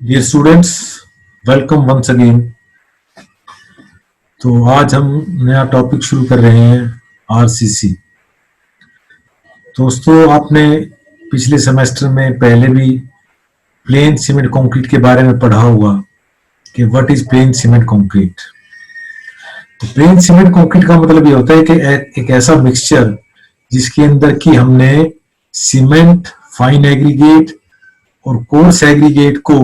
Dear students, welcome once again. तो आज हम नया टॉपिक शुरू कर रहे हैं, आरसीसी। दोस्तों, आपने पिछले सेमेस्टर में पहले भी प्लेन सीमेंट कंक्रीट के बारे में पढ़ा होगा कि what is plane cement concrete. तो प्लेन सीमेंट कंक्रीट का मतलब ये होता है कि एक ऐसा मिक्सचर जिसके अंदर की हमने सीमेंट, फाइन एग्रीगेट और कोर्स एग्रीगेट को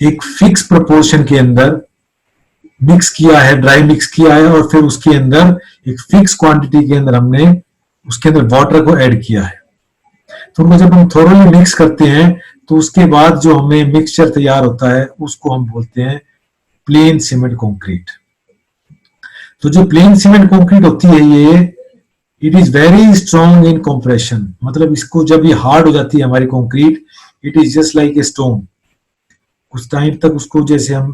एक फिक्स प्रोपोर्शन के अंदर मिक्स किया है, ड्राई मिक्स किया है, और फिर उसके अंदर एक फिक्स क्वांटिटी के अंदर हमने उसके अंदर वाटर को ऐड किया है। तो उनको जब हम थोरोली मिक्स करते हैं तो उसके बाद जो हमें मिक्सचर तैयार होता है उसको हम बोलते हैं प्लेन सीमेंट कंक्रीट। तो जो प्लेन सीमेंट कंक्रीट होती है ये it is very strong in compression. मतलब इसको जब ये हार्ड हो जाती है हमारी concrete, it is just like a stone. कुछ टाइम तक उसको जैसे हम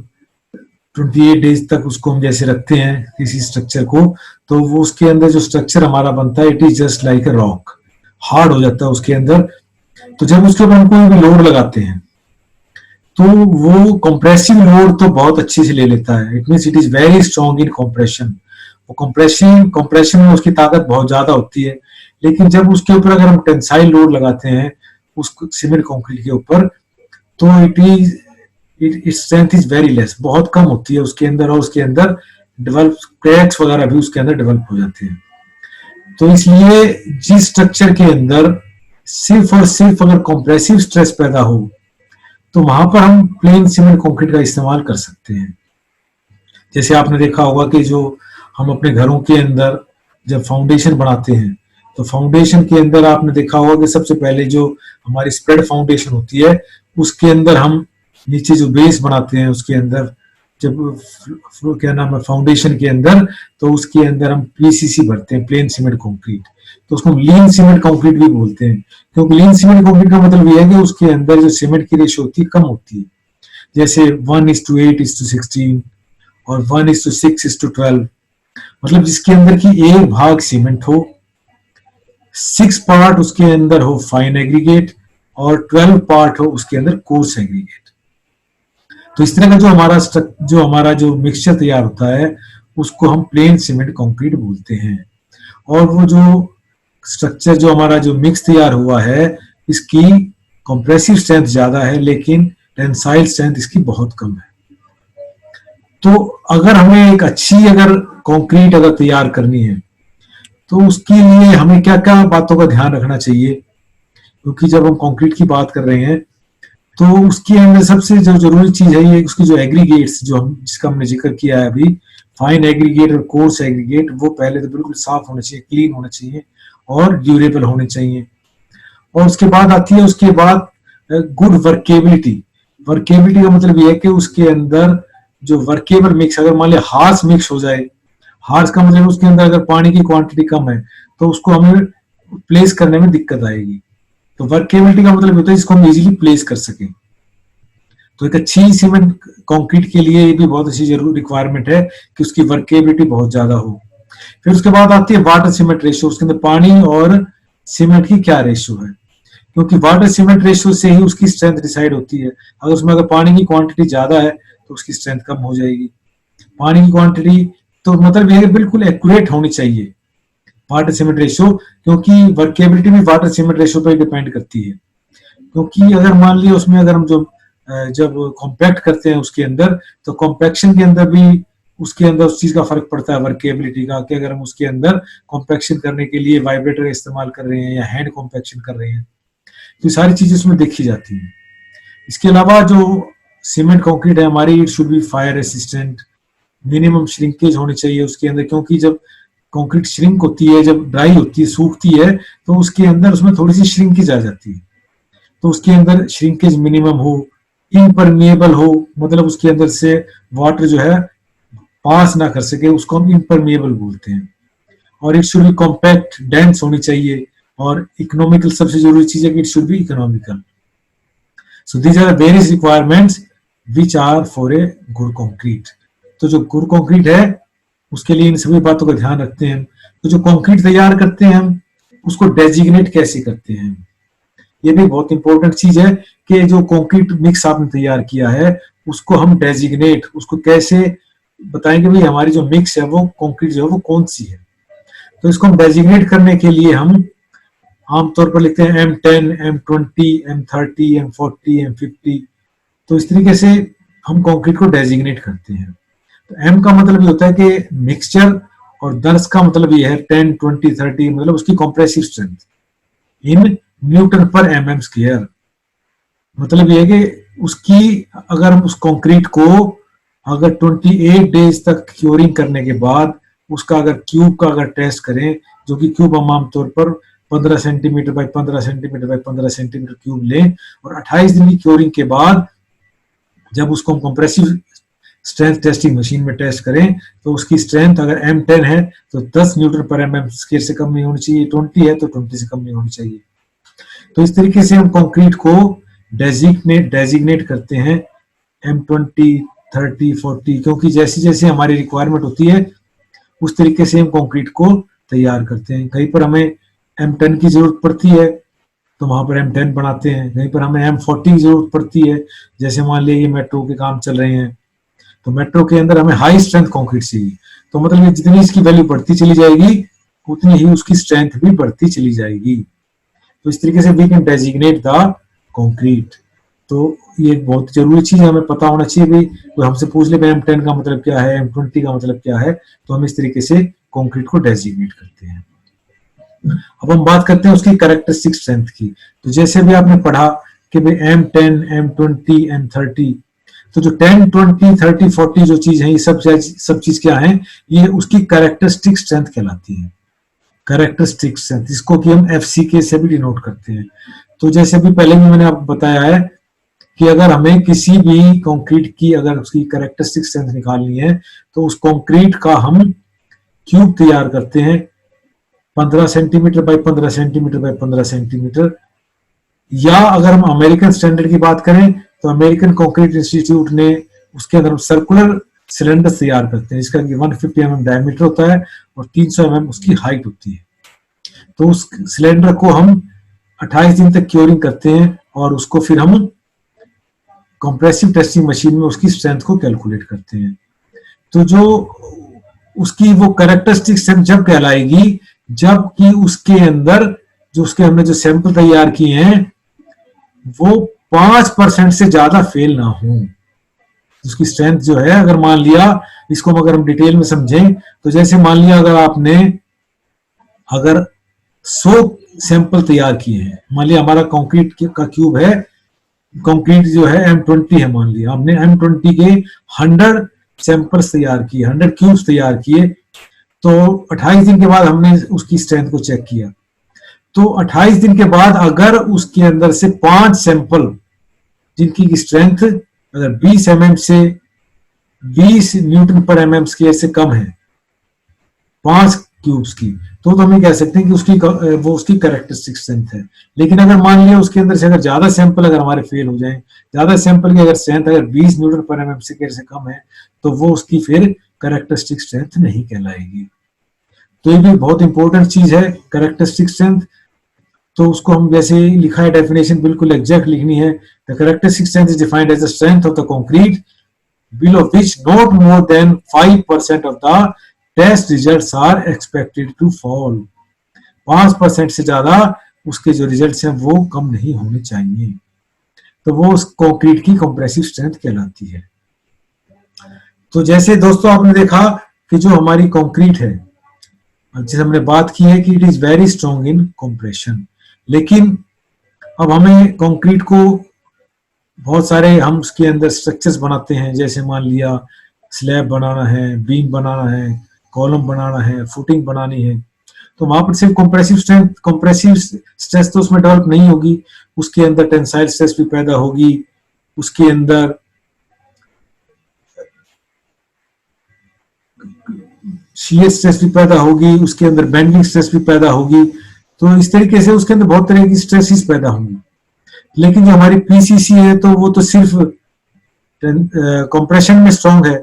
28 डेज तक उसको हम जैसे रखते हैं किसी स्ट्रक्चर को, तो वो उसके अंदर जो स्ट्रक्चर हमारा बनता है it is just like a rock, hard हो जाता है उसके अंदर। तो जब उसके ऊपर हम कोई भी लोड लगाते हैं तो वो कंप्रेसिव लोड तो बहुत अच्छे से ले लेता है। It means it is very strong in compression. वो कंप्रेशन में उसकी ताकत बहुत ज्यादा होती है। लेकिन जब उसके ऊपर अगर हम टेंसाइल लोड लगाते हैं उस सीमेंट कंक्रीट के ऊपर, तो its strength is very less, बहुत कम होती है उसके अंदर, और उसके अंदर डेवलप क्रैक्स वगैरह भी उसके अंदर डेवलप हो जाते हैं। तो इसलिए जिस स्ट्रक्चर के अंदर सिर्फ और सिर्फ अगर कंप्रेसिव स्ट्रेस पैदा हो तो वहां पर हम प्लेन सीमेंट कंक्रीट का इस्तेमाल कर सकते हैं। जैसे आपने देखा होगा कि जो हम अपने घरों के अंदर जब फाउंडेशन बनाते हैं तो फाउंडेशन के अंदर आपने देखा होगा कि सबसे पहले जो हमारी स्प्रेड फाउंडेशन होती है उसके अंदर हम नीचे जो बेस बनाते हैं उसके अंदर जब क्या नाम है फाउंडेशन के अंदर, तो उसके अंदर हम पीसीसी भरते हैं, प्लेन सीमेंट कंक्रीट। तो उसको लीन सीमेंट कंक्रीट भी बोलते हैं, क्योंकि लीन सीमेंट कंक्रीट का मतलब ये है कि उसके अंदर जो सीमेंट की रेशियो होती है कम होती है। जैसे 1:8:16 और 1:6:12। मतलब जिसके अंदर की एक भाग सीमेंट हो, 6 पार्ट उसके अंदर हो फाइन एग्रीगेट और 12 पार्ट हो उसके अंदर कोर्स एग्रीगेट। तो इस तरह का जो हमारा जो मिक्सचर तैयार होता है उसको हम प्लेन सीमेंट कंक्रीट बोलते हैं। और वो जो स्ट्रक्चर जो हमारा जो मिक्स तैयार हुआ है इसकी कंप्रेसिव स्ट्रेंथ ज्यादा है लेकिन टेंसाइल स्ट्रेंथ इसकी बहुत कम है। तो अगर हमें एक अच्छी अगर कंक्रीट अगर तैयार करनी है तो उसके लिए हमें क्या क्या बातों का ध्यान रखना चाहिए, क्योंकि जब हम कंक्रीट की बात कर रहे हैं तो उसके अंदर सबसे जो जरूरी चीज है ये उसकी जो एग्रीगेट्स जो हम जिसका हमने जिक्र किया है अभी, फाइन एग्रीगेट और कोर्स एग्रीगेट, वो पहले तो बिल्कुल साफ होने चाहिए, क्लीन होने चाहिए और ड्यूरेबल होने चाहिए। और उसके बाद आती है उसके बाद गुड वर्केबिलिटी। वर्केबिलिटी का मतलब ये है कि उसके अंदर जो वर्केबल मिक्स, अगर मान लिया हार्श मिक्स हो जाए, हार्श का मतलब उसके अंदर अगर पानी की क्वांटिटी कम है तो उसको हमें प्लेस करने में दिक्कत आएगी। तो वर्केबिलिटी का मतलब होता है जिसको हम इजीली प्लेस कर सकें। तो एक अच्छी सीमेंट कंक्रीट के लिए ये भी बहुत अच्छी जरूर रिक्वायरमेंट है कि उसकी वर्केबिलिटी बहुत ज्यादा हो। फिर उसके बाद आती है वाटर सीमेंट रेशियो। उसके अंदर पानी और सीमेंट की क्या रेशियो है, क्योंकि वाटर सीमेंट रेशियो से ही उसकी स्ट्रेंथ डिसाइड होती है। अगर उसमें अगर पानी की क्वांटिटी ज्यादा है तो उसकी स्ट्रेंथ कम हो जाएगी। पानी की क्वांटिटी तो मतलब ये बिल्कुल एक्यूरेट होनी चाहिए वाटर सीमेंट रेशियो, क्योंकि वर्केबिलिटी भी वाटर सीमेंट रेशियो पर डिपेंड करती है। क्योंकि अगर मान लिया उसमें अगर हम जब कॉम्पैक्ट करते हैं उसके अंदर, तो कॉम्पैक्शन के अंदर भी उसके अंदर उस चीज का फर्क पड़ता है वर्केबिलिटी का, कि अगर हम उसके अंदर कॉम्पैक्शन करने के लिए वाइब्रेटर इस्तेमाल कर रहे हैं या हैंड कॉम्पैक्शन कर रहे हैं, तो सारी चीजें उसमें देखी जाती हैं। इसके अलावा जो सीमेंट कंक्रीट है हमारी, it should B fire resistant, minimum shrinkage होनी चाहिए उसके अंदर, क्योंकि जब कंक्रीट श्रिंक होती है, जब ड्राई होती है, सूखती है, तो उसके अंदर उसमें थोड़ी सी श्रिंकेज आ जाती है। तो उसके अंदर श्रिंकेज मिनिमम हो, इम्परमिएबल हो, मतलब उसके अंदर से वाटर जो है पास ना कर सके, उसको हम इम्परमिएबल बोलते हैं। और it should be compact, dense होनी चाहिए, और इकोनॉमिकल सबसे जरूरी चीज है कि it should be economical. So these are various requirements which are for a good concrete. तो जो गुड कंक्रीट है उसके लिए इन सभी बातों का ध्यान रखते हैं। तो जो कंक्रीट तैयार करते हैं हम उसको डेजिग्नेट कैसे करते हैं, ये भी बहुत इंपॉर्टेंट चीज है के जो कंक्रीट मिक्स आपने तैयार किया है उसको हम डेजिग्नेट, उसको कैसे बताएंगे भाई हमारी जो मिक्स है वो कंक्रीट जो है वो कौन सी है। तो इसको हम डेजिग्नेट करने के लिए हम आमतौर पर लिखते हैं M10, M20, M30, M40, M50। तो इस तरीके से हम कंक्रीट को डेजिग्नेट करते हैं। तो M का मतलब ये होता है कि मिक्सचर, और 10 का मतलब ये है 10, 20, 30, मतलब उसकी कंप्रेसिव स्ट्रेंथ इन न्यूटन पर mm स्क्वायर। मतलब ये है कि उसकी, अगर हम उस कंक्रीट को अगर 28 डेज तक क्योरिंग करने के बाद उसका अगर क्यूब का अगर टेस्ट करें, जो कि क्यूब हम आमतौर पर 15 centimetre by 15 centimetre by 15 centimetre cube लें, और 28 दिन की क्योरिंग के बाद जब उसको हम कंप्रेसिव स्ट्रेंथ टेस्टिंग मशीन में टेस्ट करें तो उसकी स्ट्रेंथ अगर M10 है तो 10 न्यूटन पर mm स्क्वायर से कम नहीं होनी चाहिए, 20 है तो 20 से कम नहीं होनी चाहिए। तो इस तरीके से हम कंक्रीट को डेजिग्नेट करते हैं M20, 30, 40, क्योंकि जैसी जैसी हमारी रिक्वायरमेंट होती है उस तरीके से हम कंक्रीट को तैयार करते हैं। कहीं पर हमें M10 की जरूरत पड़ती है तो वहां पर M10 बनाते हैं, कहीं पर हमें M40 की जरूरत पड़ती है, जैसे मान लीजिए ये मेट्रो के काम चल रहे हैं तो मेट्रो के अंदर हमें हाई स्ट्रेंथ कंक्रीट चाहिए, तो मतलब जितनी इसकी वैल्यू बढ़ती चली जाएगी उतनी ही उसकी स्ट्रेंथ भी बढ़ती चली जाएगी। तो इस तरीके से we can designate the concrete. तो ये एक बहुत जरूरी चीज है, हमें पता होना चाहिए भाई, कोई हमसे पूछ ले M10 का मतलब क्या है, M20 का मतलब क्या है, तो हम इस तरीके से कंक्रीट को डेजिग्नेट करते हैं। अब हम बात करते हैं उसकी कैरेक्टरिस्टिक स्ट्रेंथ की। तो जैसे भी आपने पढ़ा कि भाई M10, M20, M30, तो जो 10, 20, 30, 40 जो चीज है ये सब चीज क्या है, ये उसकी कैरेक्टरिस्टिक स्ट्रेंथ कहलाती है। कैरेक्टरिस्टिक स्ट्रेंथ, इसको कि हम FCK से भी डिनोट करते हैं। तो जैसे भी पहले भी मैंने आपको बताया है कि अगर हमें किसी भी कंक्रीट की अगर उसकी कैरेक्टरिस्टिक स्ट्रेंथ निकालनी है तो उस कंक्रीट का हम क्यूब तैयार करते हैं 15 centimetre by 15 centimetre by 15 centimetre, या अगर हम अमेरिकन स्टैंडर्ड की बात करें तो अमेरिकन कंक्रीट इंस्टीट्यूट ने उसके अंदर सर्कुलर सिलेंडर तैयार करते हैं जिसका 150 mm डायमीटर होता है और 300 mm उसकी हाइट होती है। तो उस सिलेंडर को हम 28 दिन तक क्योरिंग करते हैं और उसको फिर हम कंप्रेसिव टेस्टिंग मशीन में उसकी स्ट्रेंथ को कैलकुलेट करते हैं। तो जो उसकी वो कैरेक्टरिस्टिक स्ट्रेंथ जब कहलाएगी जबकि उसके अंदर जो उसके हमने जो सैंपल तैयार किए हैं वो 5% से ज्यादा फेल ना हो। उसकी स्ट्रेंथ जो है, अगर मान लिया इसको अगर हम डिटेल में समझें तो जैसे मान लिया अगर 100 सैंपल तैयार किए हैं, मान लिया हमारा कंक्रीट का क्यूब है, कंक्रीट जो है M20 है, मान लिया हमने M20 के 100 सैंपल्स तैयार किए, 100 क्यूब्स तैयार किए, तो 28 दिन के बाद हमने उसकी स्ट्रेंथ को चेक किया। तो 28 दिन के बाद अगर उसके अंदर से 5 सैंपल जिनकी स्ट्रेंथ अगर 20 mm से 20 न्यूटन पर mm स्क्वायर से कम है 5 क्यूब्स की, तो हम ये कह सकते हैं कि वो उसकी कैरेक्टरिस्टिक स्ट्रेंथ है। लेकिन अगर मान लिया उसके अंदर से अगर ज्यादा सैंपल अगर हमारे फेल हो जाए, ज्यादा सैंपल की अगर स्ट्रेंथ अगर 20 न्यूटन पर mm स्क्वायर से कम है तो वो उसकी फिर कैरेक्टरिस्टिक स्ट्रेंथ नहीं कहलाएगी। तो ये भी बहुत इंपॉर्टेंट चीज है कैरेक्टरिस्टिक स्ट्रेंथ। तो उसको हम जैसे लिखा है डेफिनेशन बिल्कुल एग्जैक्ट लिखनी है। The characteristic strength is defined as the strength of the concrete below which not more than 5% of the test results are expected to fall। 5% से ज्यादा उसके जो रिजल्ट्स हैं वो कम नहीं होने चाहिए, तो वो उस कंक्रीट की कंप्रेसिव स्ट्रेंथ कहलाती है। तो जैसे दोस्तों आपने देखा कि जो हमारी कंक्रीट है, जिसे हमने बात की है कि it is very strong in compression, लेकिन अब हमें कंक्रीट को बहुत सारे हम उसके अंदर स्ट्रक्चर्स बनाते हैं, जैसे मान लिया स्लैब बनाना है, बीम बनाना है, कॉलम बनाना है, फुटिंग बनानी है, तो वहां पर सिर्फ कंप्रेसिव स्ट्रेस तो उसमें डेवलप नहीं होगी, उसके अंदर टेंसाइल स्ट्रेस भी पैदा होगी, उसके अंदर शियर स्ट्रेस भी पैदा होगी, उसके अंदर बेंडिंग स्ट्रेस भी पैदा होगी। तो इस तरीके से उसके अंदर बहुत तरह की स्ट्रेसेस पैदा होंगी। लेकिन जो हमारी पीसीसी है तो वो तो सिर्फ कंप्रेशन में स्ट्रांग है,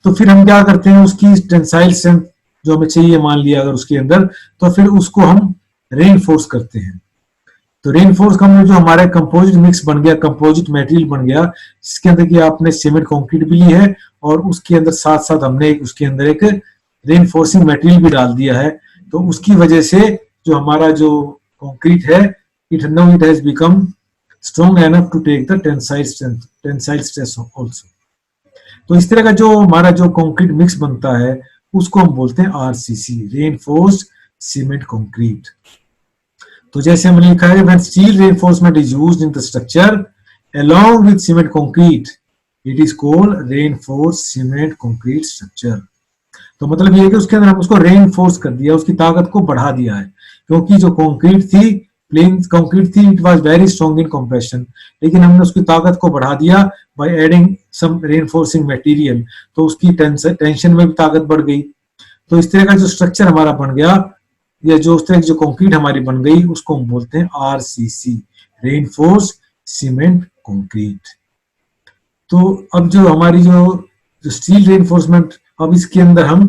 तो फिर हम क्या करते हैं उसकी टेंसाइल स्ट्रेंथ जो हमें चाहिए मान लिया अगर उसके अंदर, तो फिर उसको हम रेनफोर्स करते हैं। तो रेनफोर्स का मतलब जो हमारा कंपोजिट मिक्स बन गया, कंपोजिट मटेरियल बन गया, जिसके अंदर की आपने सीमेंट कंक्रीट भी ली है और उसके अंदर साथ साथ हमने उसके अंदर एक रेनफोर्सिंग मटेरियल भी डाल दिया है, तो उसकी वजह से जो हमारा जो कंक्रीट है, it now it has become strong enough to take the tensile stress also. तो इस तरह का जो हमारा जो कंक्रीट मिक्स बनता है उसको हम बोलते हैं आरसीसी, रेनफोर्स्ड सीमेंट कंक्रीट। तो जैसे हमने लिखा है, when steel reinforcement is used in the structure along with cement concrete, it is called reinforced cement concrete structure। तो मतलब ये है कि उसके अंदर हम उसको रेनफोर्स कर दिया, उसकी ताकत को बढ़ा दिया है, क्योंकि जो कंक्रीट थी, प्लेन कंक्रीट थी, it was very strong in compression, लेकिन हमने उसकी ताकत को बढ़ा दिया by adding some reinforcing material, तो उसकी टेंशन में भी ताकत बढ़ गई। तो इस तरह का जो स्ट्रक्चर हमारा बन गया, या जो उस तरह की जो कंक्रीट हमारी बन गई, उसको हम बोलते हैं आरसीसी, रेनफोर्स सीमेंट कंक्रीट। तो अब जो हमारी जो स्टील रेनफोर्समेंट, अब इसके अंदर हम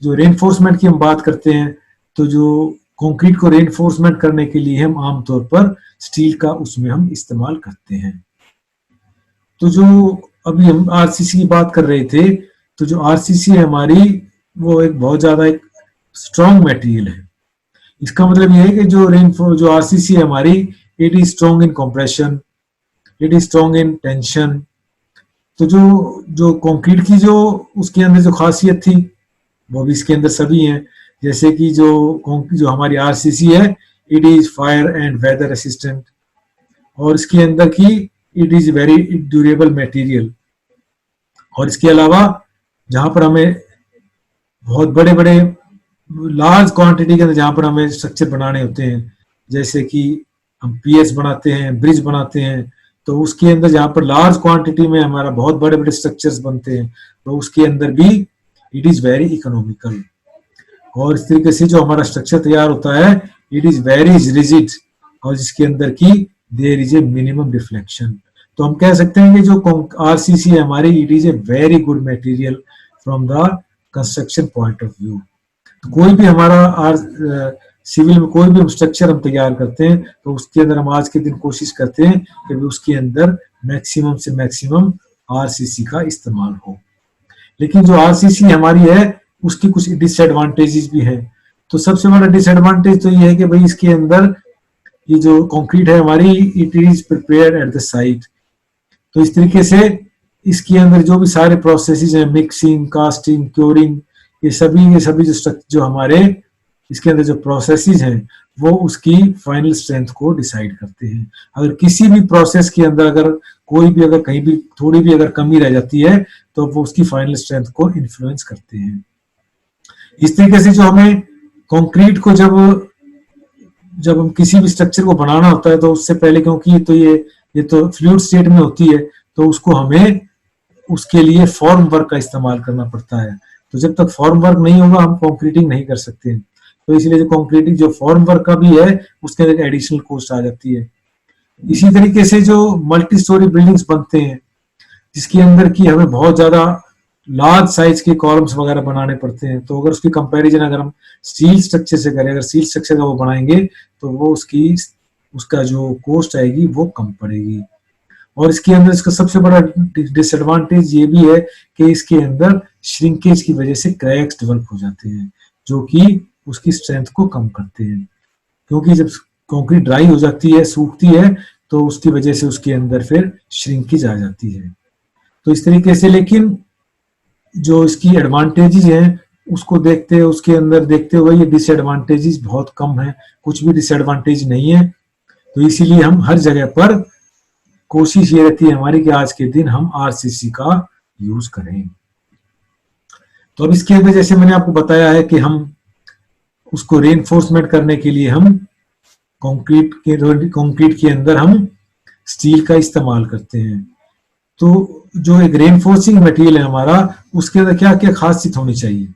जो रेनफोर्समेंट की हम बात करते हैं, तो जो कंक्रीट को रेनफोर्समेंट करने के लिए हम आमतौर पर स्टील का उसमें हम इस्तेमाल करते हैं। तो जो अभी हम आरसीसी की बात कर रहे थे, तो जो आरसीसी है हमारी, वो एक बहुत ज्यादा एक स्ट्रॉन्ग मटेरियल है। इसका मतलब ये है कि जो आरसीसी है हमारी, it is strong in compression, it is strong in tension. तो जो कंक्रीट की जो उसके अंदर जो खासियत थी, वो भी इसके अंदर सभी हैं। जैसे कि जो हमारी आरसीसी है, it is fire and weather resistant, और इसके अंदर की it is very durable material. और इसके अलावा जहां पर हमें बहुत बड़े बड़े लार्ज क्वांटिटी के अंदर जहां पर हमें स्ट्रक्चर बनाने होते हैं, जैसे कि हम पीएस बनाते हैं, ब्रिज बनाते हैं, तो उसके अंदर जहां पर लार्ज क्वांटिटी में हमारा बहुत बड़े बड़े स्ट्रक्चर्स बनते हैं, तो उसके अंदर भी इट इज वेरी इकोनॉमिकल। और इस तरीके से जो हमारा स्ट्रक्चर तैयार होता है, इट इज वेरी रिजिड, और जिसके अंदर की there is a minimum deflection. तो हम कह सकते हैं कि जो आरसीसी है हमारी, it is a very good material from the construction point of view. तो कोई भी हमारा सिविल में कोई भी हम स्ट्रक्चर हम तैयार करते हैं, तो उसके अंदर हम आज के दिन कोशिश करते हैं कि उसके अंदर मैक्सिमम से मैक्सिमम आरसीसी का इस्तेमाल हो। लेकिन जो आरसीसी हमारी है, उसकी कुछ डिसएडवांटेजेस भी हैं। तो सबसे बड़ा डिसएडवांटेज तो ये है कि भाई इसके अंदर ये जो कंक्रीट है हमारी, it is prepared at the site. तो इस तरीके से इसके अंदर जो भी सारे प्रोसेसेस हैं, मिक्सिंग, कास्टिंग, क्योरिंग, ये सभी जो हमारे इसके अंदर जो प्रोसेसेस हैं, वो उसकी फाइनल स्ट्रेंथ को डिसाइड करते हैं। अगर किसी भी प्रोसेस के अंदर अगर कहीं भी थोड़ी भी अगर कमी रह जाती है, तो वो उसकी फाइनल स्ट्रेंथ को इन्फ्लुएंस करते हैं। इस तरीके से जो हमें कंक्रीट को जब हम किसी भी स्ट्रक्चर को बनाना होता है, तो उससे पहले, क्योंकि ये तो फ्लूइड स्टेट में होती है, तो उसको हमें उसके लिए फॉर्म वर्क का इस्तेमाल करना पड़ता है। तो जब तक फॉर्म वर्क नहीं होगा, हम कंक्रीटिंग नहीं कर सकते। तो इसलिए जो कंक्रीटिंग जो फॉर्म वर्क का भी है, उसके अंदर एडिशनल कॉस्ट आ जाती है। इसी तरीके से जो मल्टी स्टोरी बिल्डिंग्स बनते हैं, जिसके अंदर की हमें बहुत ज्यादा लार्ज साइज के कॉलम्स वगैरह बनाने पड़ते हैं, तो अगर उसकी कंपैरिजन अगर हम स्टील स्ट्रक्चर से करें, अगर स्टील स्ट्रक्चर का वो बनाएंगे, तो वो उसका जो कॉस्ट आएगी वो कम पड़ेगी। और इसके अंदर इसका सबसे बड़ा डिसएडवांटेज ये भी है कि इसके अंदर श्रिंकेज की वजह से क्रैक्स डेवलप हो जाते हैं, जो कि उसकी स्ट्रेंथ को कम करते हैं। क्योंकि जब कंक्रीट ड्राई हो जाती है, सूखती है, तो उसकी वजह से उसके अंदर फिर श्रिंकेज आ जाती है। तो इस तरीके से, लेकिन जो इसकी एडवांटेजेस हैं उसको उसके अंदर देखते हुए ये डिसएडवांटेजेस बहुत कम है, कुछ भी डिसएडवांटेज नहीं है। तो इसीलिए हम हर जगह पर कोशिश ये रहती है हमारी कि आज के दिन हम आरसीसी का यूज करें। तो अब इसके अंदर जैसे मैंने आपको बताया है कि हम उसको रेनफोर्समेंट करने के लिए हम कंक्रीट के अंदर हम स्टील का इस्तेमाल करते हैं। तो जो एक रेनफोर्सिंग मटेरियल है हमारा, उसके अंदर क्या क्या खासियत होनी चाहिए?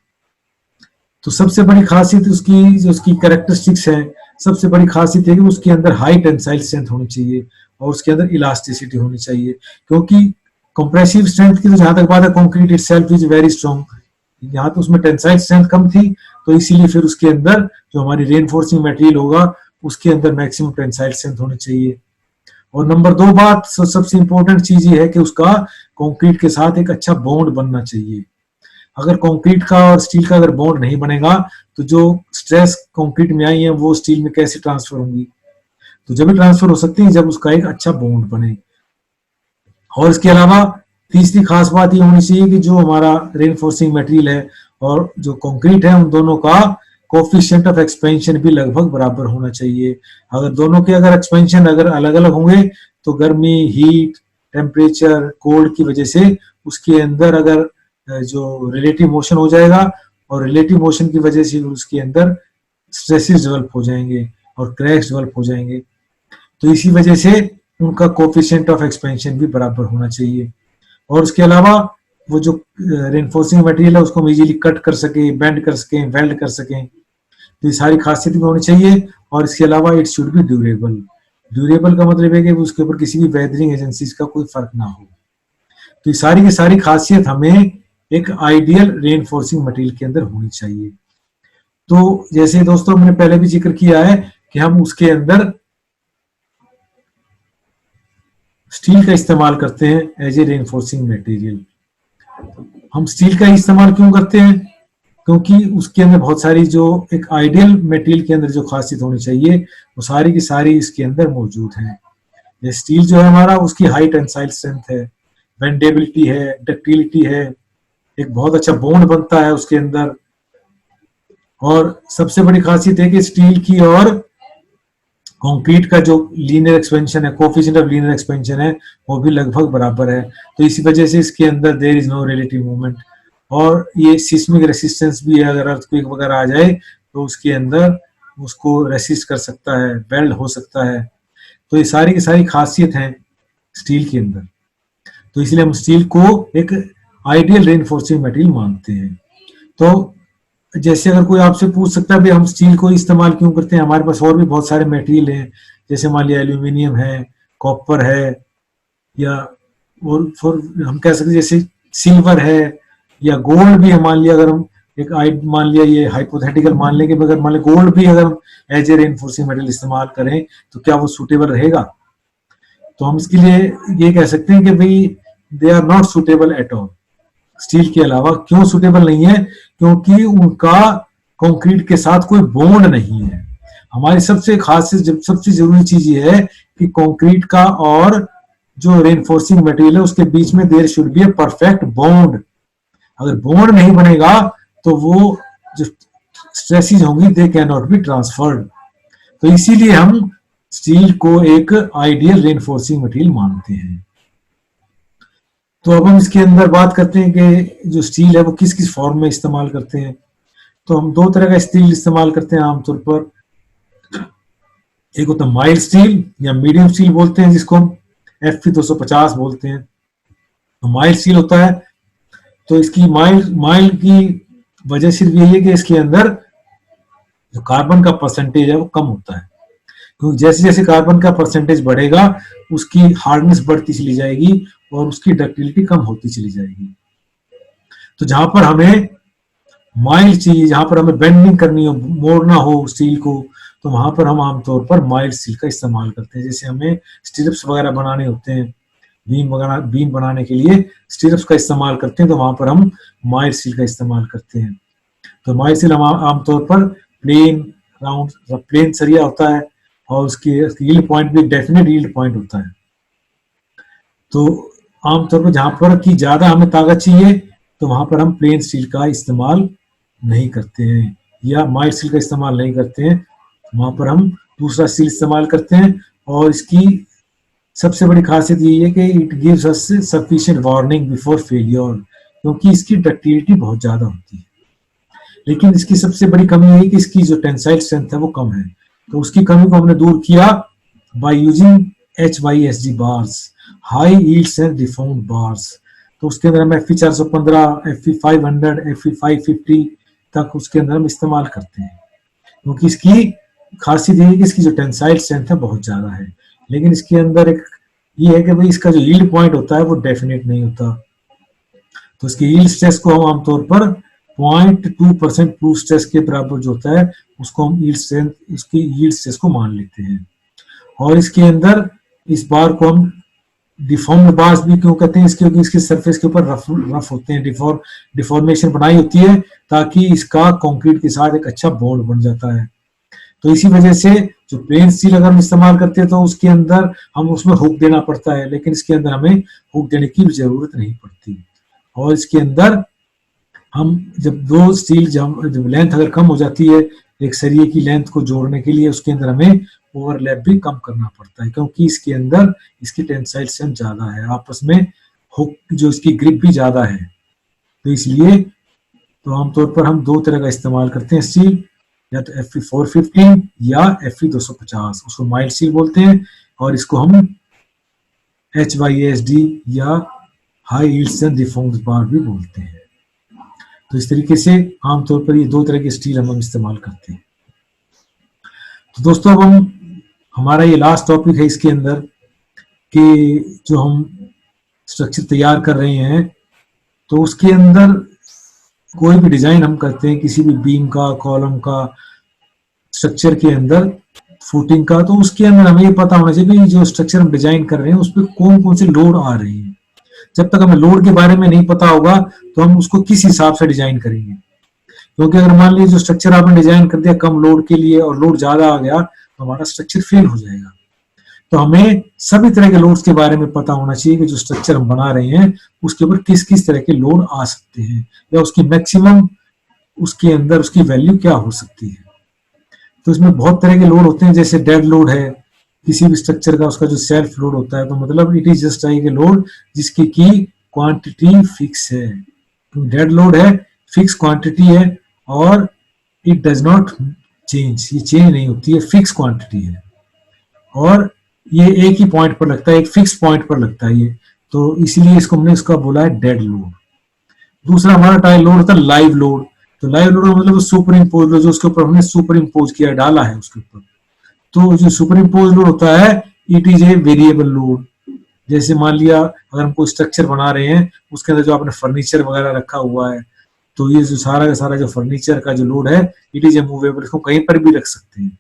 तो सबसे बड़ी खासियत उसकी कैरेक्टरिस्टिक्स है, सबसे बड़ी खासियत है कि उसके अंदर हाई टेंसाइल स्ट्रेंथ होनी चाहिए और उसके अंदर इलास्टिसिटी होनी चाहिए। क्योंकि कंप्रेसिव स्ट्रेंथ की तो जहां तक बात है, concrete itself is very strong, यहाँ तो उसमें टेंसाइल स्ट्रेंथ कम थी, तो इसीलिए फिर उसके अंदर जो हमारी रेनफोर्सिंग मटेरियल होगा, उसके अंदर मैक्सिमम टेंसाइल स्ट्रेंथ होनी चाहिए। और नंबर 2 बात सबसे इंपॉर्टेंट चीज ये है कि उसका कंक्रीट के साथ एक अच्छा बॉन्ड बनना चाहिए। अगर कंक्रीट का और स्टील का अगर बॉन्ड नहीं बनेगा तो जो स्ट्रेस कंक्रीट में आई है वो स्टील में कैसे ट्रांसफर होंगी? तो जब भी ट्रांसफर हो सकती है जब उसका एक अच्छा बॉन्ड बने। और इसके अलावा तीसरी खास बात ये होनी चाहिए कि जो हमारा रेनफोर्सिंग मटेरियल है और जो कंक्रीट है उन दोनों का कोफिशिएंट ऑफ एक्सपेंशन भी लगभग बराबर होना चाहिए। अगर दोनों के अगर एक्सपेंशन अगर अलग अलग होंगे तो गर्मी, हीट, टेम्परेचर, कोल्ड की वजह से उसके अंदर अगर जो रिलेटिव मोशन हो जाएगा और रिलेटिव मोशन की वजह से उसके अंदर स्ट्रेसेस डेवलप हो जाएंगे और क्रैक्स डेवलप हो जाएंगे। तो इसी वजह से उनका कोफिशिएंट ऑफ एक्सपेंशन भी बराबर होना चाहिए। और उसके अलावा वो जो रेनफोर्सिंग मटेरियल है उसको हम इजीली कट कर सके, बेंड कर सकें, वेल्ड कर सकें, तो ये सारी खासियत भी होनी चाहिए। और इसके अलावा it should B durable. Durable का मतलब है कि उसके ऊपर किसी भी वेदरिंग एजेंसीज का कोई फर्क ना हो। तो ये सारी की सारी खासियत हमें एक आइडियल रेनफोर्सिंग मटेरियल के अंदर होनी चाहिए। तो जैसे दोस्तों मैंने पहले भी जिक्र किया है कि हम उसके अंदर स्टील का इस्तेमाल करते हैं एज ए रेनफोर्सिंग मटेरियल। हम स्टील का इस्तेमाल क्यों करते हैं? क्योंकि उसके अंदर बहुत सारी जो एक आइडियल मटेरियल के अंदर जो खासियत होनी चाहिए वो सारी की सारी इसके अंदर मौजूद है। ये स्टील जो है हमारा उसकी हाई टेंसाइल स्ट्रेंथ है, बेंडेबिलिटी है, डक्टिलिटी है, एक बहुत अच्छा बॉन्ड बनता है उसके अंदर। और सबसे बड़ी खासियत है कि स्टील की और कंक्रीट का जो लीनियर एक्सपेंशन है, कोफिशिएंट ऑफ लीनियर एक्सपेंशन है, वो भी लगभग बराबर है। तो इसी वजह से इसके अंदर there is no relative movement. और ये सिस्मिक रेसिस्टेंस भी है, अगर अर्थक्वेक वगैरह आ जाए तो उसके अंदर उसको रेसिस्ट कर सकता है, बेल्ड हो सकता है। तो ये सारी की सारी खासियत है स्टील के अंदर। तो इसलिए हम स्टील को एक आइडियल रेनफोर्सिंग मटेरियल मानते हैं। तो जैसे अगर कोई आपसे पूछ सकता है भाई हम स्टील को इस्तेमाल क्यों करते हैं, हमारे पास और भी बहुत सारे मटेरियल हैं, जैसे मान लिया एल्यूमिनियम है, कॉपर है, या और हम कह सकते जैसे सिल्वर है या गोल्ड भी है। मान लिया अगर हम एक मान लिया ये हाइपोथेटिकल मान लें कि अगर मान लिया गोल्ड भी अगर हम एज ए रेनफोर्सिंग मटेरियल इस्तेमाल करें तो क्या वो सुटेबल रहेगा? तो हम इसके लिए ये कह सकते हैं कि भाई they are not suitable at all. Steel के अलावा क्यों सुटेबल नहीं है? क्योंकि उनका कंक्रीट के साथ कोई बॉन्ड नहीं है। हमारी सबसे खास सबसे जरूरी चीज ये है कि कंक्रीट का और जो रेनफोर्सिंग मटेरियल है उसके बीच में there should be a perfect bond. अगर बॉन्ड नहीं बनेगा तो वो जो स्ट्रेसेस होंगी they can not be transferred. तो इसीलिए हम स्टील को एक आइडियल रेनफोर्सिंग मटेरियल मानते हैं। तो अब हम इसके अंदर बात करते हैं कि जो स्टील है वो किस किस फॉर्म में इस्तेमाल करते हैं। तो हम दो तरह का स्टील इस्तेमाल करते हैं आमतौर पर। एक होता है माइल्ड स्टील या मीडियम स्टील बोलते हैं, जिसको हम Fe250 बोलते हैं। तो माइल्ड स्टील होता है, तो इसकी माइल्ड की वजह सिर्फ यही है कि इसके अंदर जो कार्बन का परसेंटेज है वो कम होता है। क्योंकि जैसे जैसे कार्बन का परसेंटेज बढ़ेगा उसकी हार्डनेस बढ़ती चली जाएगी और उसकी डक्टिलिटी कम होती चली जाएगी। तो जहां पर हमें माइल्ड चाहिए, जहां पर हमें बेंडिंग करनी हो, मोड़ना हो स्टील को, तो वहां पर हम आमतौर पर माइल्ड स्टील का इस्तेमाल करते हैं। जैसे हमें स्टीरप्स वगैरह बनाने होते हैं, बीम बनाने के लिए स्टीरप्स का इस्तेमाल करते हैं, तो वहां पर हम माइल्ड स्टील का इस्तेमाल करते हैं। तो माइल्ड स्टील हम आमतौर पर प्लेन सरिया होता है और उसकी यील्ड पॉइंट भी डेफिनेट यील्ड पॉइंट होता है। तो आमतौर पर जहां पर की ज्यादा हमें ताकत चाहिए तो वहां पर हम प्लेन स्टील का इस्तेमाल नहीं करते हैं या माइल्ड स्टील का इस्तेमाल नहीं करते हैं। वहां पर हम दूसरा स्टील इस्तेमाल करते हैं। और इसकी सबसे बड़ी खासियत यही है कि it gives us sufficient warning before failure, क्योंकि इसकी डक्टिलिटी बहुत ज्यादा होती है। लेकिन इसकी सबसे बड़ी कमी है कि इसकी जो टेंसाइल स्ट्रेंथ है वो कम है। तो उसकी कमी को हमने दूर किया by using HYSD bars, high yield strength deformed bars. तो उसके अंदर हम Fe415, Fe500, Fe550 तक उसके अंदर हम इस्तेमाल करते हैं, क्योंकि इसकी खासियत ये है कि इसकी जो टेंसाइल स्ट्रेंथ है बहुत ज्यादा है। लेकिन इसके अंदर एक ये है कि भाई इसका जो यील्ड पॉइंट होता है वो डेफिनेट नहीं होता। तो इसकी यील्ड स्ट्रेस को हम आमतौर पर 0.2% प्रूफ स्ट्रेस के बराबर जो होता है उसको हम यील्ड स्ट्रेंथ, उसकी यील्ड स्ट्रेस को मान लेते हैं। और इसके अंदर इस बार को हम डिफॉर्म्ड बार्स भी क्यों कहते हैं, क्योंकि इसके सरफेस के ऊपर रफ होते हैं, डिफॉर्मेशन बनाई होती है ताकि इसका कंक्रीट के साथ एक अच्छा बॉन्ड बन जाता है। तो इसी वजह से जो प्लेन स्टील अगर हम इस्तेमाल करते हैं तो उसके अंदर हम उसमें हुक देना पड़ता है, लेकिन इसके अंदर हमें हुक देने की जरूरत नहीं पड़ती। और इसके अंदर हम जब दो स्टील जब लेंथ अगर कम हो जाती है एक सरिये की लेंथ को जोड़ने के लिए, उसके अंदर हमें ओवरलैप भी कम करना पड़ता है, क्योंकि इसके अंदर इसकी टेंसाइल स्ट्रेंथ ज्यादा है, आपस में हुक जो इसकी ग्रिप भी ज्यादा है। तो इसलिए तो आमतौर पर हम दो तरह का इस्तेमाल करते हैं स्टील, या तो Fe415 या Fe250, उसको माइल्ड स्टील बोलते हैं, और इसको हम HYSD या हाई यील्ड स्ट्रेंथ डिफॉर्म्ड बार भी बोलते हैं। तो इस तरीके से आमतौर पर ये दो तरह के स्टील हम इस्तेमाल करते हैं। तो दोस्तों अब हमारा ये लास्ट टॉपिक है इसके अंदर कि जो हम स्ट्रक्चर तैयार कर रहे हैं तो उसके अंदर कोई भी डिजाइन हम करते हैं किसी भी बीम का, कॉलम का, स्ट्रक्चर के अंदर फुटिंग का, तो उसके अंदर हमें ये पता होना चाहिए कि जो स्ट्रक्चर हम डिजाइन कर रहे हैं उस पर कौन कौन से लोड आ रहे हैं। जब तक हमें लोड के बारे में नहीं पता होगा तो हम उसको किस हिसाब से डिजाइन करेंगे, क्योंकि अगर मान लीजिए जो स्ट्रक्चर आपने डिजाइन कर दिया कम लोड के लिए और लोड ज्यादा आ गया तो हमारा स्ट्रक्चर फेल हो जाएगा। तो हमें सभी तरह के लोड्स के बारे में पता होना चाहिए कि जो स्ट्रक्चर हम बना रहे हैं उसके ऊपर किस किस तरह के लोड आ सकते हैं या उसकी मैक्सिमम उसके अंदर उसकी वैल्यू क्या हो सकती है। तो इसमें बहुत तरह के लोड होते हैं, जैसे डेड लोड है किसी भी स्ट्रक्चर का, उसका जो सेल्फ लोड होता है, तो मतलब it is just like a load जिसकी की क्वांटिटी फिक्स है। तो डेड लोड है, फिक्स क्वांटिटी है और इट डज नॉट चेंज, ये चेंज नहीं होती है, फिक्स क्वांटिटी है और ये एक ही पॉइंट पर लगता है, एक फिक्स पॉइंट पर लगता है ये, तो इसीलिए इसको हमने इसका बोला है डेड लोड। दूसरा हमारा टाइप लोड होता है लाइव लोड। तो लाइव लोड मतलब सुपर इम्पोज लोड, जो उसके ऊपर हमने सुपर इम्पोज किया, डाला है उसके ऊपर। तो जो सुपर इम्पोज लोड होता है it is a variable load. जैसे मान लिया अगर हम कोई स्ट्रक्चर बना रहे हैं उसके अंदर जो आपने फर्नीचर वगैरह रखा हुआ है, तो ये जो सारा का सारा जो फर्नीचर का जो लोड है इट इज ए मूवेबल, इसको कहीं पर भी रख सकते हैं,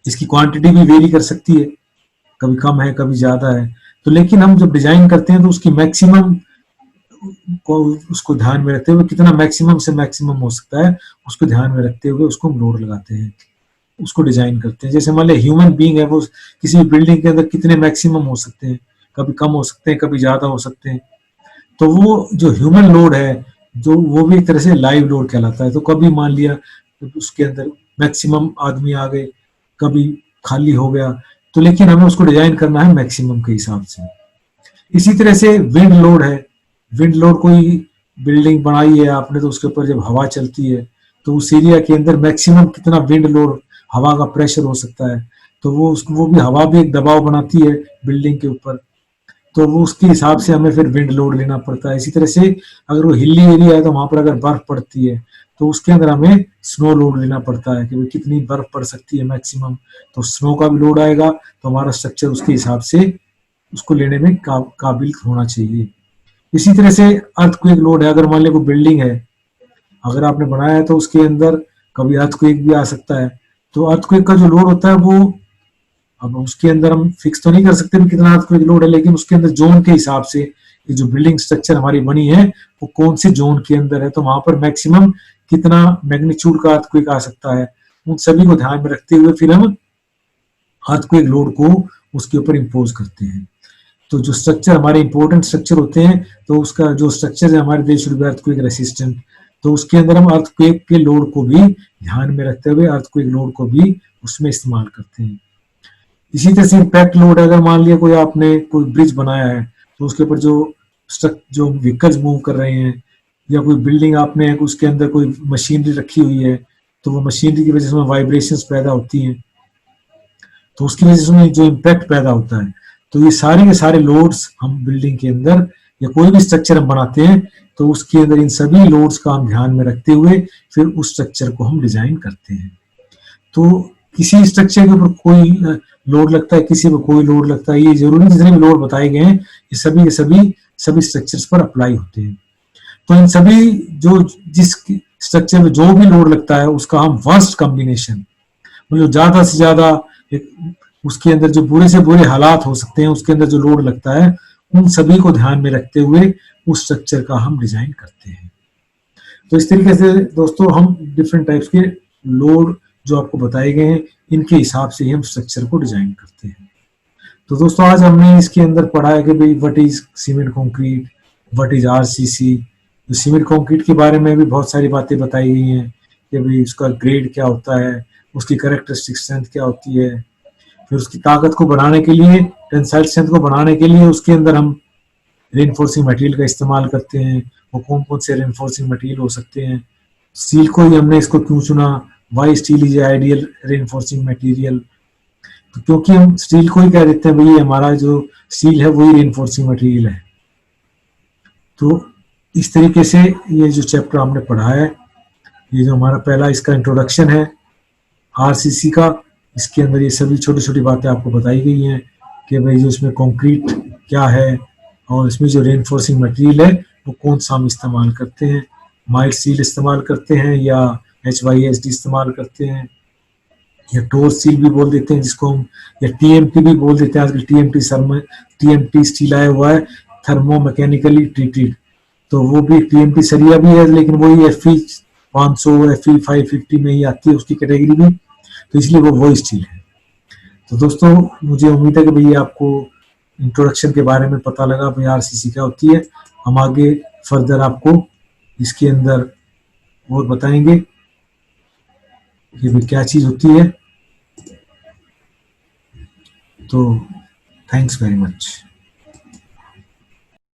इसकी क्वांटिटी भी वेरी कर सकती है, कभी कम है कभी ज्यादा है। तो लेकिन हम जब डिजाइन करते हैं तो उसकी मैक्सिमम को उसको ध्यान में रखते हुए, कितना मैक्सिमम से मैक्सिमम हो सकता है उसको ध्यान में रखते हुए उसको हम लोड लगाते हैं, उसको डिजाइन करते हैं। जैसे मान लिया ह्यूमन बीइंग है, वो किसी भी बिल्डिंग के अंदर कितने मैक्सिमम हो सकते हैं, कभी कम हो सकते हैं कभी ज्यादा हो सकते हैं। तो वो जो ह्यूमन लोड है जो वो भी एक तरह से लाइव लोड कहलाता है। तो कभी मान लिया उसके अंदर मैक्सिमम आदमी आ गए, कभी खाली हो गया, तो लेकिन हमें उसको डिजाइन करना है मैक्सिमम के हिसाब से। इसी तरह से विंड लोड है। विंड लोड, कोई बिल्डिंग बनाई है आपने तो उसके ऊपर जब हवा चलती है तो उस एरिया के अंदर मैक्सिमम कितना विंड लोड, हवा का प्रेशर हो सकता है, तो वो भी हवा भी एक दबाव बनाती है बिल्डिंग के ऊपर, तो वो उसके हिसाब से हमें फिर विंड लोड लेना पड़ता है। इसी तरह से अगर वो हिली एरिया है तो वहां पर अगर बर्फ पड़ती है तो उसके अंदर हमें स्नो लोड लेना पड़ता है कि भाई कितनी बर्फ पड़ सकती है मैक्सिमम, तो स्नो का भी लोड आएगा, तो हमारा स्ट्रक्चर उसके हिसाब से उसको लेने में काबिल होना चाहिए। इसी तरह से अर्थक्वेक लोड है। अगर मान लीजिए कोई बिल्डिंग है अगर आपने बनाया है तो उसके अंदर कभी अर्थक्वेक भी आ सकता है, तो अर्थक्वेक का जो लोड होता है वो अब उसके अंदर हम फिक्स तो नहीं कर सकते भी कितना अर्थक्वेक लोड है, लेकिन उसके अंदर जोन के हिसाब से ये जो बिल्डिंग स्ट्रक्चर हमारी बनी है वो कौन से जोन के अंदर है, तो वहां पर मैक्सिमम कितना मैग्नीट्यूड का अर्थक्वेक आ सकता है, उन सभी को ध्यान में रखते हुए फिर हम अर्थक्वेक लोड को उसके ऊपर इम्पोज करते हैं। तो जो स्ट्रक्चर हमारे इंपॉर्टेंट स्ट्रक्चर होते हैं तो उसका जो स्ट्रक्चर है हमारे देश शुड बी अर्थक्वेक रेसिस्टेंट, तो उसके अंदर हम अर्थक्वेक के लोड को भी ध्यान में रखते हुए अर्थक्वेक लोड को भी उसमें इस्तेमाल करते हैं। इसी तरह से इम्पैक्ट लोड, अगर मान लिया कोई आपने कोई ब्रिज बनाया है तो उसके ऊपर जो व्हीकल्स मूव कर रहे हैं या कोई बिल्डिंग आपने उसके अंदर कोई मशीनरी रखी हुई है तो वो मशीनरी की वजह से वाइब्रेशंस पैदा होती हैं, तो उसकी वजह से जो इम्पैक्ट पैदा होता है, तो ये सारे के सारे लोड्स हम बिल्डिंग के अंदर या कोई भी स्ट्रक्चर हम बनाते हैं तो उसके अंदर इन सभी लोड्स का हम ध्यान में रखते हुए फिर उस स्ट्रक्चर को हम डिजाइन करते हैं। तो किसी स्ट्रक्चर के ऊपर कोई लोड लगता है, किसी पर कोई लोड लगता है, ये जरूरी जितने भी लोड बताए गए हैं ये सभी के सभी स्ट्रक्चर्स पर अप्लाई होते हैं। तो इन सभी जो जिस स्ट्रक्चर में जो भी लोड लगता है उसका हम वर्स्ट कॉम्बिनेशन, मतलब ज्यादा से ज्यादा उसके अंदर जो बुरे से बुरे हालात हो सकते हैं, उसके अंदर जो लोड लगता है, उन सभी को ध्यान में रखते हुए उस स्ट्रक्चर का हम डिजाइन करते हैं। तो इस तरीके से दोस्तों हम डिफरेंट टाइप्स के लोड जो आपको बताए गए हैं, इनके हिसाब से ही हम स्ट्रक्चर को डिजाइन करते हैं। तो दोस्तों आज हमने इसके अंदर पढ़ा है कि भाई what is cement concrete, what is RCC. तो सीमेंट कंक्रीट के बारे में भी बहुत सारी बातें बताई गई हैं कि भाई उसका ग्रेड क्या होता है, उसकी कैरेक्टरिस्टिक स्ट्रेंथ क्या होती है, फिर उसकी ताकत को बढ़ाने के लिए, टेंसाइल स्ट्रेंथ को बढ़ाने के लिए उसके अंदर हम रेनफोर्सिंग मटेरियल का इस्तेमाल करते हैं। वो कौन कौन से रेनफोर्सिंग मटेरियल हो सकते हैं, स्टील को ही हमने इसको क्यों चुना, why steel is ideal reinforcing material. तो क्योंकि हम स्टील को ही कह देते हैं भाई हमारा जो स्टील है वही रेनफोर्सिंग मटेरियल है। तो इस तरीके से ये जो चैप्टर हमने पढ़ा है, ये जो हमारा पहला इसका इंट्रोडक्शन है आरसीसी का, इसके अंदर ये सभी छोटी छोटी बातें आपको बताई गई हैं कि भाई जो इसमें कंक्रीट क्या है और इसमें जो रेनफोर्सिंग मटेरियल है वो कौन सा हम इस्तेमाल करते हैं, माइल्ड स्टील इस्तेमाल करते हैं या HYSD इस्तेमाल करते हैं या टोर स्टील भी बोल देते हैं जिसको हम, या TMT भी बोल देते हैं। आजकल TMT स्टील आया हुआ है, थर्मो मैकेनिकली ट्रीटेड। तो वो भी TMT सरिया भी है, लेकिन वही FE 500 FE 550 में ही आती है उसकी कैटेगरी भी, तो इसलिए वो स्टील है। तो दोस्तों मुझे उम्मीद है कि भैया आपको इंट्रोडक्शन के बारे में पता लगा भाई आरसीसी क्या होती है। हम आगे फर्दर आपको इसके अंदर और बताएंगे कि भाई क्या चीज होती है। तो थैंक्स वेरी मच।